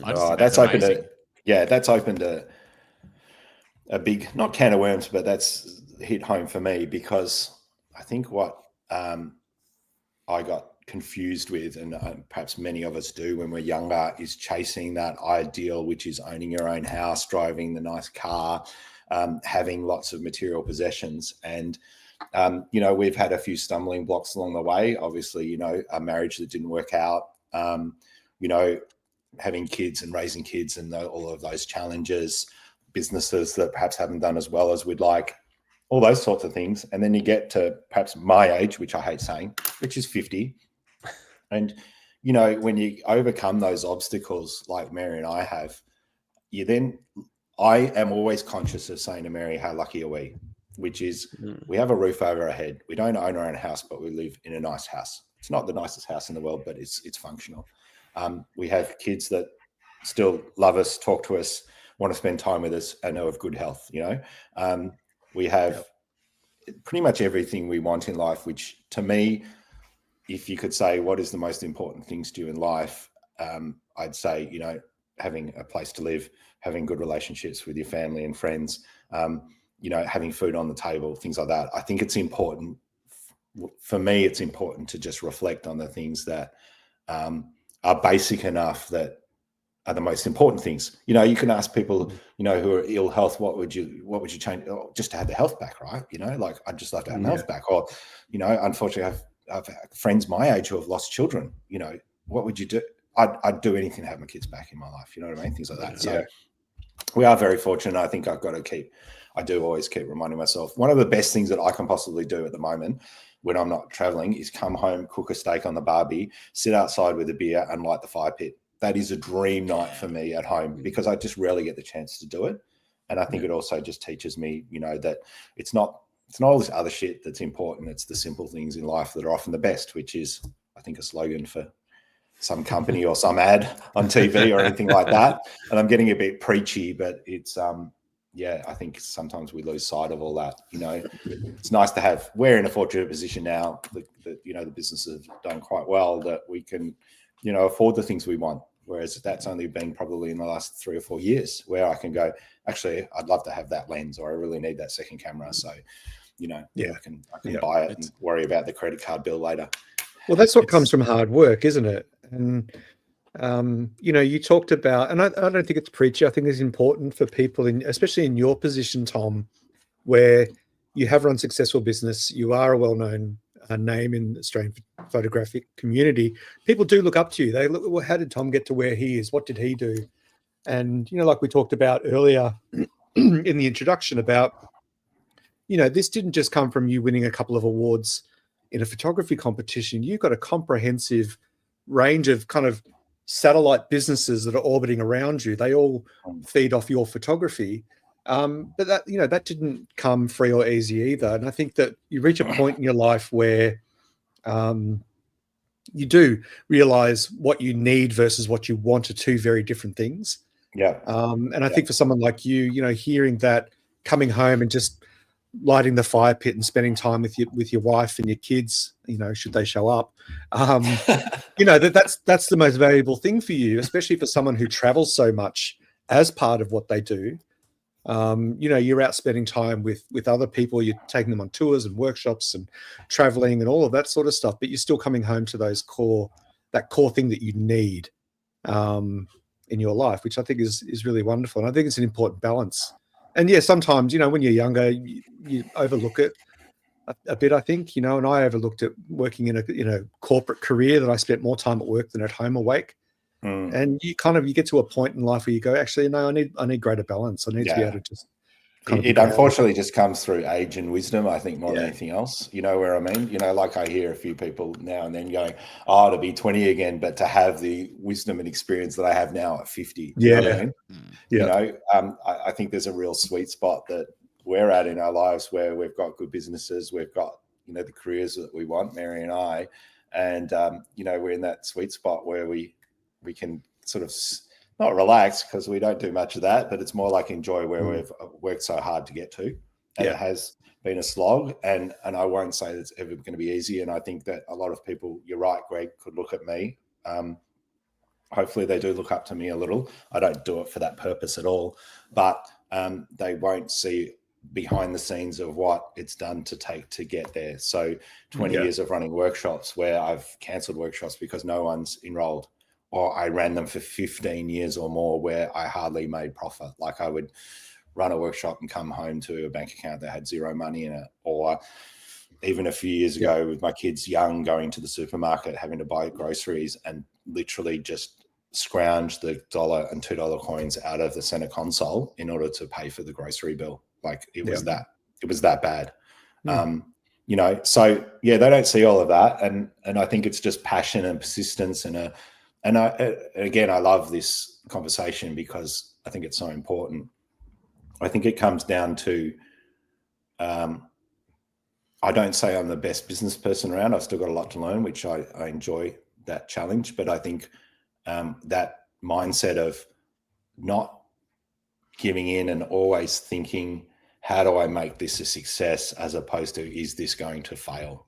I just think that's amazing. That's opened a big, not can of worms, but that's hit home for me, because I think what I got confused with, and perhaps many of us do when we're younger, is chasing that ideal, which is owning your own house, driving the nice car, having lots of material possessions. And, we've had a few stumbling blocks along the way. Obviously, a marriage that didn't work out, having kids and raising kids and all of those challenges, businesses that perhaps haven't done as well as we'd like, all those sorts of things. And then you get to perhaps my age, which I hate saying, which is 50. And, when you overcome those obstacles like Mary and I have, I am always conscious of saying to Mary, how lucky are we? Which is we have a roof over our head. We don't own our own house, but we live in a nice house. It's not the nicest house in the world, but it's functional. We have kids that still love us, talk to us, want to spend time with us, and are of good health. We have pretty much everything we want in life, which to me, if you could say what is the most important things to you in life, I'd say, having a place to live, having good relationships with your family and friends, having food on the table, things like that. I think it's important. For me, it's important to just reflect on the things that are basic enough that are the most important things. You can ask people, who are ill health, what would you change? Just to have the health back, right? Like I'd just love to have health back. Or, unfortunately, I've friends my age who have lost children. What would you do? I'd do anything to have my kids back in my life. You know what I mean? Things like that. So we are very fortunate. I think I do always keep reminding myself, one of the best things that I can possibly do at the moment when I'm not traveling is come home, cook a steak on the barbie, sit outside with a beer and light the fire pit. That is a dream night for me at home, because I just rarely get the chance to do it. And I think it also just teaches me, that it's not all this other shit that's important. It's the simple things in life that are often the best, which is, I think, a slogan for some company or some ad on TV or anything like that. And I'm getting a bit preachy, but it's, I think sometimes we lose sight of all that. It's nice to have, we're in a fortunate position now that the businesses have done quite well, that we can, afford the things we want. Whereas that's only been probably in the last 3 or 4 years where I can go, actually, I'd love to have that lens, or I really need that second camera. So, I can buy it and worry about the credit card bill later. Well, that's what comes from hard work, isn't it? And, you talked about, and I don't think it's preachy. I think it's important for people, especially in your position, Tom, where you have run successful business, you are a well-known name in the Australian photographic community. People do look up to you. They look, well, how did Tom get to where he is? What did he do? And, like we talked about earlier in the introduction about, this didn't just come from you winning a couple of awards in a photography competition. You've got a comprehensive range of kind of satellite businesses that are orbiting around you. They all feed off your photography. But that, that didn't come free or easy either. And I think that you reach a point in your life where you do realize what you need versus what you want are two very different things. Yeah. And I think for someone like you, hearing that, coming home and just lighting the fire pit and spending time with your wife and your kids, should they show up, that's the most valuable thing for you, especially for someone who travels so much as part of what they do. You're out spending time with other people, you're taking them on tours and workshops and traveling and all of that sort of stuff, but you're still coming home to that core thing that you need in your life, which I think is really wonderful. And I think it's an important balance. And sometimes, when you're younger, you overlook it a bit, I think, and I overlooked it working in a corporate career that I spent more time at work than at home awake. And you get to a point in life where you go, actually, no, I need greater balance. I need to be able to just. It unfortunately just comes through age and wisdom, I think, more than anything else. You know where I mean? Like I hear a few people now and then going, to be 20 again, but to have the wisdom and experience that I have now at 50. Yeah. You know what I mean? I think there's a real sweet spot that we're at in our lives where we've got good businesses, we've got, the careers that we want, Mary and I, and, we're in that sweet spot where we can sort of not relax, because we don't do much of that, but it's more like enjoy where we've worked so hard to get to. And it has been a slog, and I won't say that it's ever going to be easy. And I think that a lot of people, you're right, Greg, could look at me hopefully they do look up to me a little. I don't do it for that purpose at all, but they won't see behind the scenes of what it's done to take to get there. So 20 years of running workshops where I've cancelled workshops because no one's enrolled, or I ran them for 15 years or more where I hardly made profit. Like I would run a workshop and come home to a bank account that had zero money in it. Or even a few years ago with my kids young, going to the supermarket, having to buy groceries and literally just scrounge the $1 and $2 coins out of the center console in order to pay for the grocery bill. Like it was that bad. You know, so yeah, they don't see all of that. And I think it's just passion and persistence again, I love this conversation because I think it's so important. I think it comes down to, I don't say I'm the best business person around. I've still got a lot to learn, which I enjoy that challenge. But I think that mindset of not giving in and always thinking, how do I make this a success, as opposed to, is this going to fail?